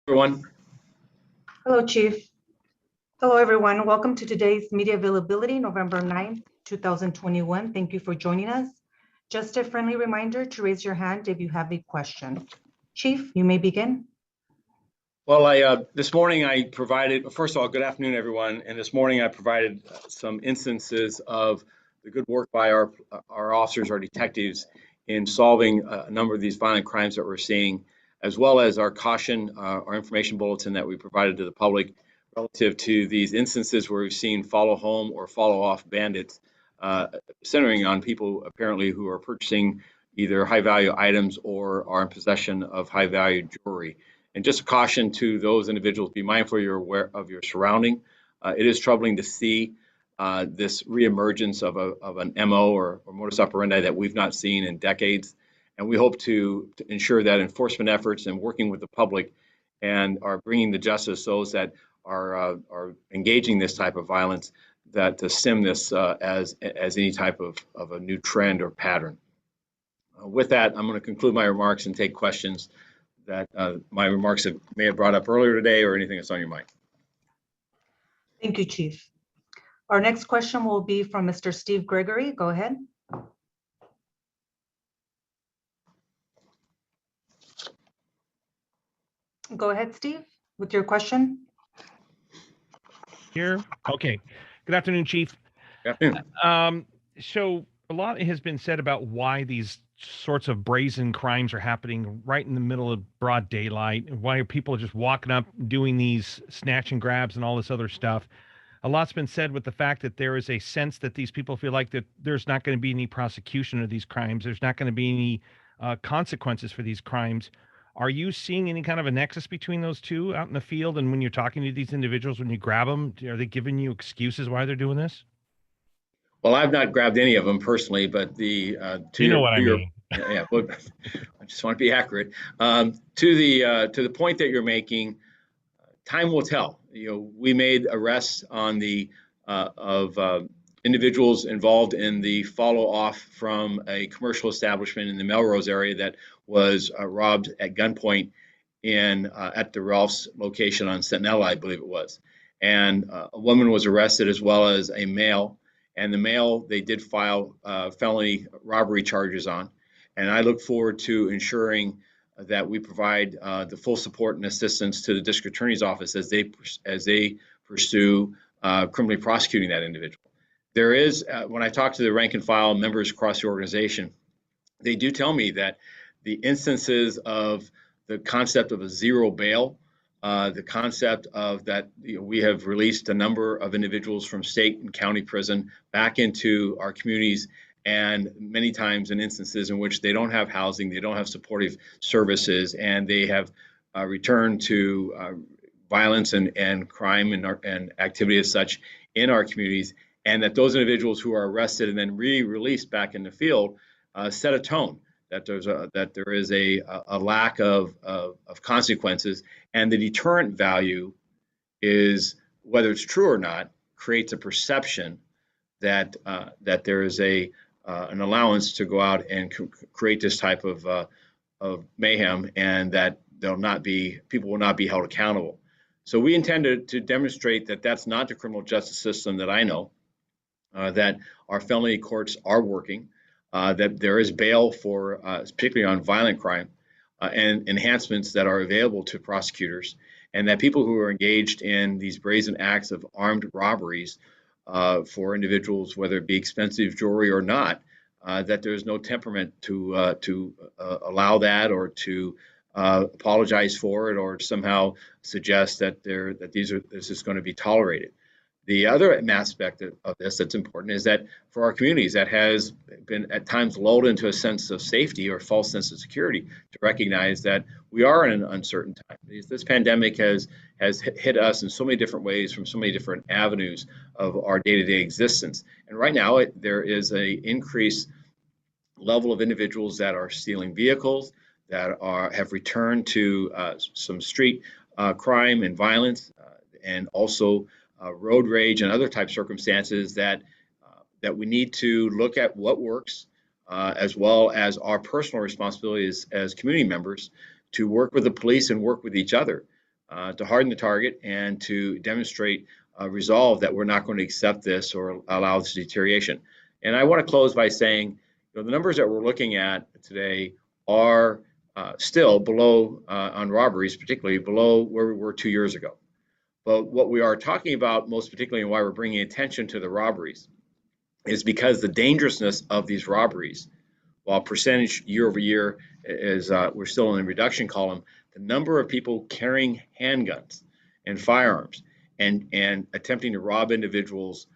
Everyone. Hello, Chief. Hello, everyone. Welcome to today's media availability, November 9th, 2021. Thank you for joining us. Just a friendly reminder to raise your hand if you have a question. Chief, you may begin. Well, this morning I provided, first of all, good afternoon, everyone. And this morning I provided some instances of the good work by our officers, our detectives, in solving a number of these violent crimes that we're seeing, as well as our caution, our information bulletin that we provided to the public relative to these instances where we've seen follow home or follow off bandits, centering on people apparently who are purchasing either high value items or are in possession of high value jewelry. And just a caution to those individuals, be mindful you're aware of your surrounding. It is troubling to see this reemergence of an MO or modus operandi that we've not seen in decades. And we hope to ensure that enforcement efforts and working with the public and are bringing to justice those that are engaging this type of violence, that to stem this as any type of a new trend or pattern. With that, I'm going to conclude my remarks and take questions that my remarks may have brought up earlier today or anything that's on your mind. Thank you, Chief. Our next question will be from Mr. Steve Gregory. Go ahead. Go ahead, Steve, with your question. Here. Okay. Good afternoon, Chief. Good afternoon. So a lot has been said about why these sorts of brazen crimes are happening right in the middle of broad daylight, and why people are just walking up doing these snatch and grabs and all this other stuff. A lot's been said with the fact that there is a sense that these people feel like that there's not going to be any prosecution of these crimes. There's not going to be any consequences for these crimes. Are you seeing any kind of a nexus between those two out in the field? And when you're talking to these individuals, when you grab them, are they giving you excuses why they're doing this? Well, I've not grabbed any of them personally, but the you know what I mean. Yeah, well, I just want to be accurate. To the point that you're making, time will tell. You know, we made arrests on the of individuals involved in the follow off from a commercial establishment in the Melrose area that was robbed at gunpoint in at the Ralph's location on Centinela, I believe it was. And a woman was arrested as well as a male. And the male, they did file felony robbery charges on. And I look forward to ensuring that we provide the full support and assistance to the district attorney's office as they pursue criminally prosecuting that individual. There is, when I talk to the rank and file members across the organization, they do tell me that the instances of the concept of a zero bail, the concept of that, you know, we have released a number of individuals from state and county prison back into our communities, and many times in instances in which they don't have housing, they don't have supportive services, and they have returned to violence and crime and activity as such in our communities, and that those individuals who are arrested and then re-released back in the field set a tone that there is a lack of consequences, and the deterrent value is, whether it's true or not, creates a perception that that there is an allowance to go out and create this type of mayhem, and that people will not be held accountable. So we intend to demonstrate that that's not the criminal justice system that I know, that our felony courts are working, that there is bail for, particularly on violent crime, and enhancements that are available to prosecutors, and that people who are engaged in these brazen acts of armed robberies for individuals, whether it be expensive jewelry or not, that there's no temperament to allow that, or to apologize for it, or somehow suggest that this is going to be tolerated. The other aspect of this that's important is that for our communities that has been at times lulled into a sense of safety or false sense of security, to recognize that we are in an uncertain time. This pandemic has hit us in so many different ways from so many different avenues of our day-to-day existence. And right now there is an increased level of individuals that are stealing vehicles, that have returned to some street crime and violence, and also road rage and other type circumstances that we need to look at what works, as well as our personal responsibilities as community members to work with the police and work with each other. to harden the target and to demonstrate resolve that we're not going to accept this or allow this deterioration. And I want to close by saying, the numbers that we're looking at today are still below on robberies, particularly below where we were 2 years ago. But what we are talking about most particularly, and why we're bringing attention to the robberies, is because the dangerousness of these robberies, while percentage year over year is we're still in the reduction column, the number of people carrying handguns and firearms and attempting to rob individuals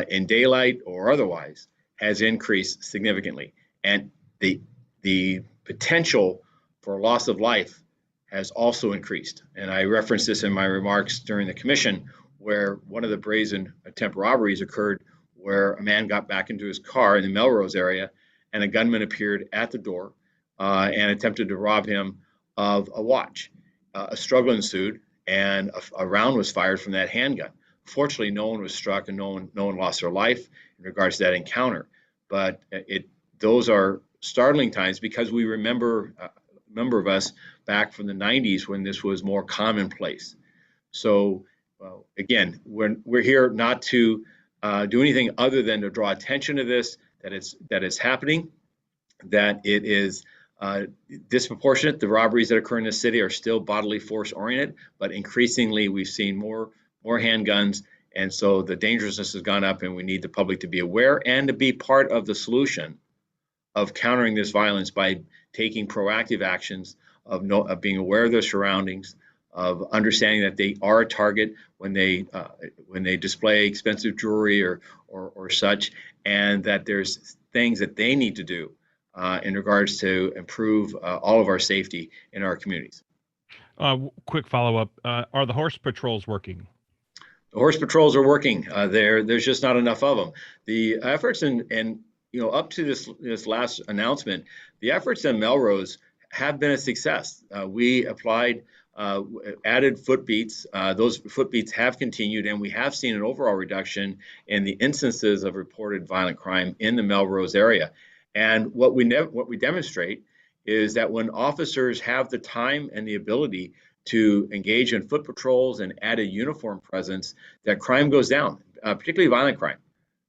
in daylight or otherwise has increased significantly, and the potential for loss of life has also increased. And I referenced this in my remarks during the commission, where one of the brazen attempt robberies occurred where a man got back into his car in the Melrose area and a gunman appeared at the door and attempted to rob him of a watch. A struggle ensued and a round was fired from that handgun. Fortunately, no one was struck and no one lost their life in regards to that encounter. But those are startling times because we remember a number of us back from the 90s when this was more commonplace. So again, we're here not to do anything other than to draw attention to this, that it's happening, that it is disproportionate. The robberies that occur in the city are still bodily force oriented, but increasingly we've seen more handguns, and so the dangerousness has gone up, and we need the public to be aware and to be part of the solution of countering this violence by taking proactive actions of being aware of their surroundings, of understanding that they are a target when they display expensive jewelry or such, and that there's things that they need to do in regards to improve all of our safety in our communities. Quick follow-up: are the horse patrols working? The horse patrols are working. There's just not enough of them. The efforts and up to this last announcement, the efforts in Melrose have been a success. We applied, added foot beats. Those foot beats have continued, and we have seen an overall reduction in the instances of reported violent crime in the Melrose area. And what we demonstrate is that when officers have the time and the ability to engage in foot patrols and add a uniform presence, that crime goes down, particularly violent crime.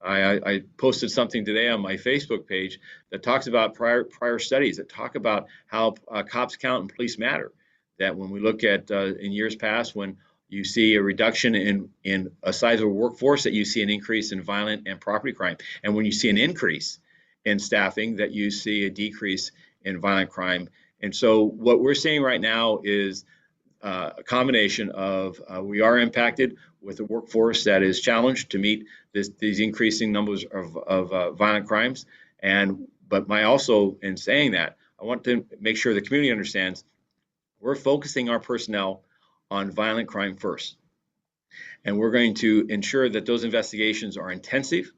I posted something today on my Facebook page that talks about prior studies that talk about how cops count and police matter. That when we look at in years past, when you see a reduction in a size of a workforce, that you see an increase in violent and property crime. And when you see an increase in staffing, that you see a decrease in violent crime. And so what we're seeing right now is a combination of we are impacted with a workforce that is challenged to meet these increasing numbers of violent crimes. But also in saying that, I want to make sure the community understands we're focusing our personnel on violent crime first. And we're going to ensure that those investigations are intensive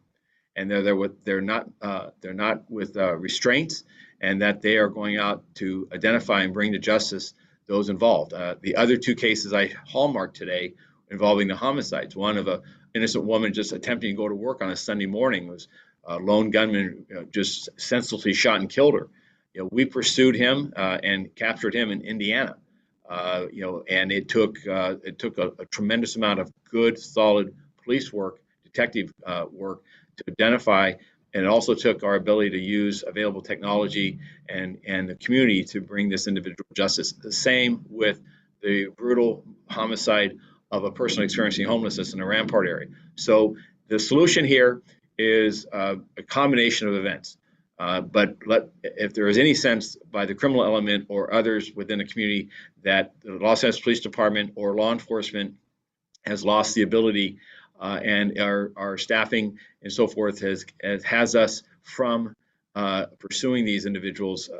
and they're not with restraints, and that they are going out to identify and bring to justice those involved. The other two cases I hallmarked today involving the homicides, one of an innocent woman just attempting to go to work on a Sunday morning, was a lone gunman just senselessly shot and killed her. We pursued him and captured him in Indiana. And it took a tremendous amount of good, solid police work, detective work to identify, and it also took our ability to use available technology and the community to bring this individual to justice. The same with the brutal homicide of a person experiencing homelessness in the Rampart area. So the solution here is a combination of events. But if there is any sense by the criminal element or others within the community that the Los Angeles Police Department or law enforcement has lost the ability and our staffing and so forth has us from pursuing these individuals,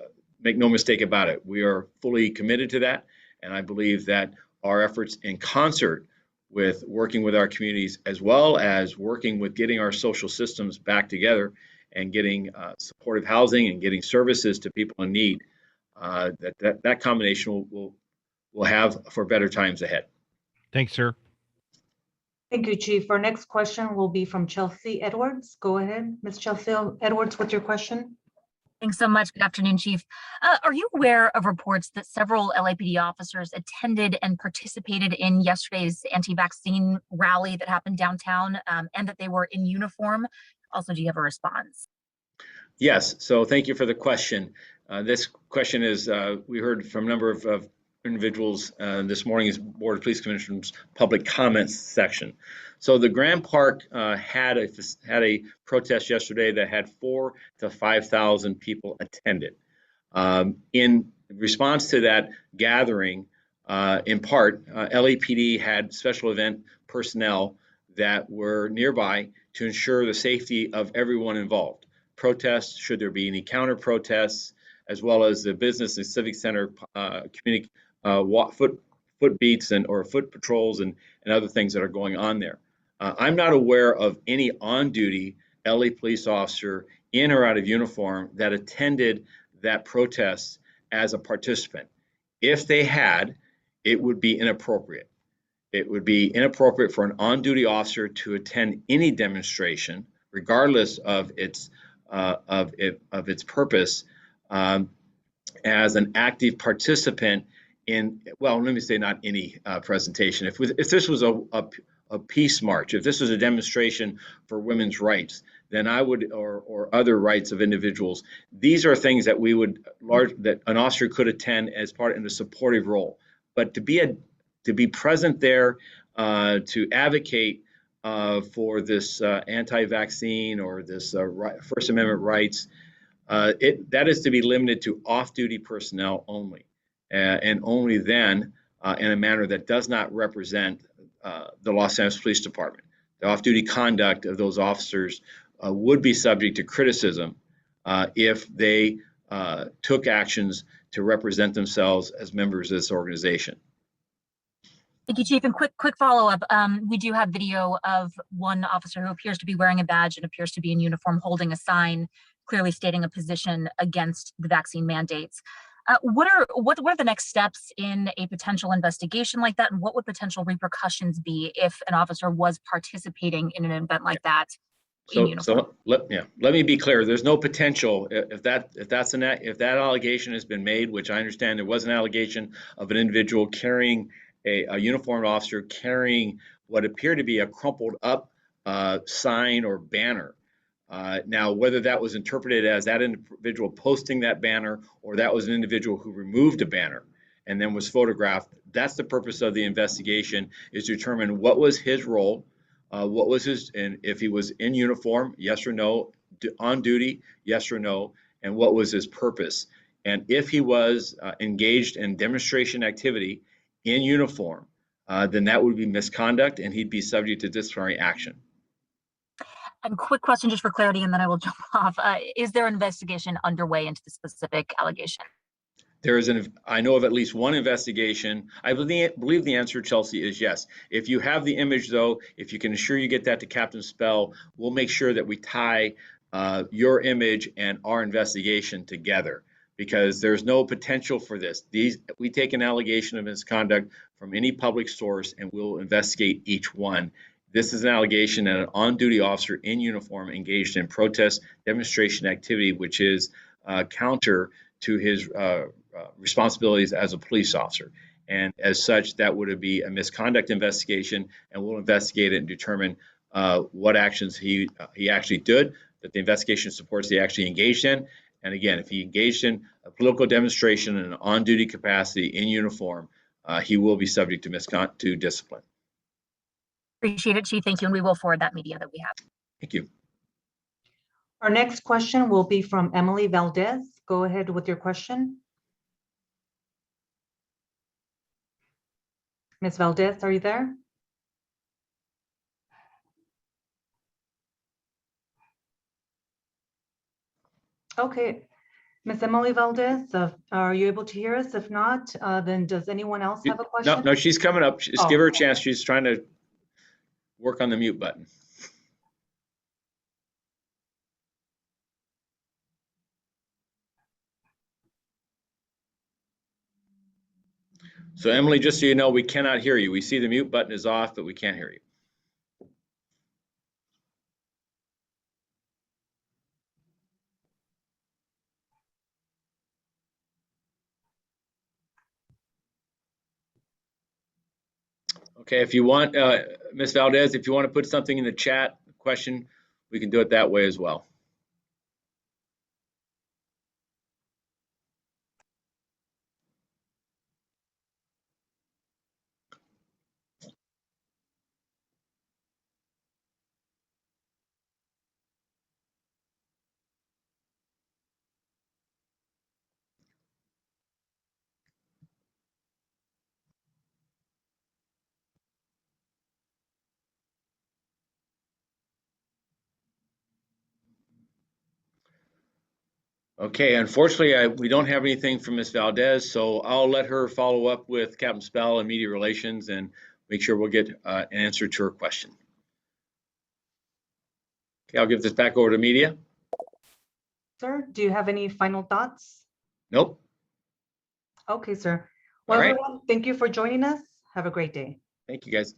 make no mistake about it. We are fully committed to that, and I believe that our efforts in concert with working with our communities, as well as working with getting our social systems back together and getting supportive housing and getting services to people in need, that combination will have for better times ahead. Thanks, sir. Thank you, Chief. Our next question will be from Chelsea Edwards. Go ahead, Ms. Chelsea Edwards, what's your question? Thanks so much. Good afternoon, Chief. Are you aware of reports that several LAPD officers attended and participated in yesterday's anti-vaccine rally that happened downtown, and that they were in uniform? Also, do you have a response? Yes, so thank you for the question. This question is, we heard from a number of individuals this morning's Board of Police Commissioners public comments section. So the Grand Park had a protest yesterday that had 4,000 to 5,000 people attended. In response to that gathering, in part, LAPD had special event personnel that were nearby to ensure the safety of everyone involved. Protests, should there be any counter protests, as well as the business and civic center community foot beats or foot patrols and other things that are going on there. I'm not aware of any on-duty LA police officer in or out of uniform that attended that protest as a participant. If they had, it would be inappropriate. It would be inappropriate for an on-duty officer to attend any demonstration, regardless of its purpose, as an active participant in, well, let me say not any presentation. If this was a peace march, if this was a demonstration for women's rights, then I would, or other rights of individuals, these are things that that an officer could attend as part in a supportive role. But to be present there, to advocate for this anti-vaccine or this First Amendment rights, that is to be limited to off-duty personnel only, and only then in a manner that does not represent the Los Angeles Police Department. The off-duty conduct of those officers would be subject to criticism if they took actions to represent themselves as members of this organization. Thank you, Chief. And quick follow-up. We do have video of one officer who appears to be wearing a badge and appears to be in uniform holding a sign clearly stating a position against the vaccine mandates. What are the next steps in a potential investigation like that, and what would potential repercussions be if an officer was participating in an event like that in uniform? Let me be clear. There's no potential if that allegation has been made, which I understand there was an allegation of an individual carrying a uniformed officer carrying what appeared to be a crumpled up sign or banner. Now, whether that was interpreted as that individual posting that banner or that was an individual who removed a banner and then was photographed, that's the purpose of the investigation, is to determine what was his role, what was his, and if he was in uniform, yes or no, on duty, yes or no, and what was his purpose. And if he was engaged in demonstration activity in uniform, then that would be misconduct and he'd be subject to disciplinary action. And quick question just for clarity, and then I will jump off. Is there an investigation underway into the specific allegation? There is I know of at least one investigation. I believe the answer, Chelsea, is yes. If you have the image, though, if you can ensure you get that to Captain Spell, we'll make sure that we tie your image and our investigation together, because there's no potential for this. We take an allegation of misconduct from any public source and we'll investigate each one. This is an allegation that an on-duty officer in uniform engaged in protest demonstration activity, which is counter to his responsibilities as a police officer. And as such, that would be a misconduct investigation, and we'll investigate it and determine what actions he actually did, that the investigation supports he actually engaged in. And again, if he engaged in a political demonstration in an on-duty capacity in uniform, he will be subject to discipline. Appreciate it, Chief. Thank you. And we will forward that media that we have. Thank you. Our next question will be from Emily Valdez. Go ahead with your question. Ms. Valdez, are you there? Okay. Ms. Emily Valdez, are you able to hear us? If not, then does anyone else have a question? No, she's coming up. Just give her a chance. She's trying to work on the mute button. So Emily, just so you know, we cannot hear you. We see the mute button is off, but we can't hear you. Okay, if you want, Ms. Valdez, if you want to put something in the chat, question, we can do it that way as well. Okay, unfortunately, we don't have anything from Ms. Valdez, so I'll let her follow up with Captain Spell and Media Relations and make sure we'll get an answer to her question. Okay, I'll give this back over to Media. Sir, do you have any final thoughts? Nope. Okay, sir. Well, All right. everyone, thank you for joining us. Have a great day. Thank you, guys.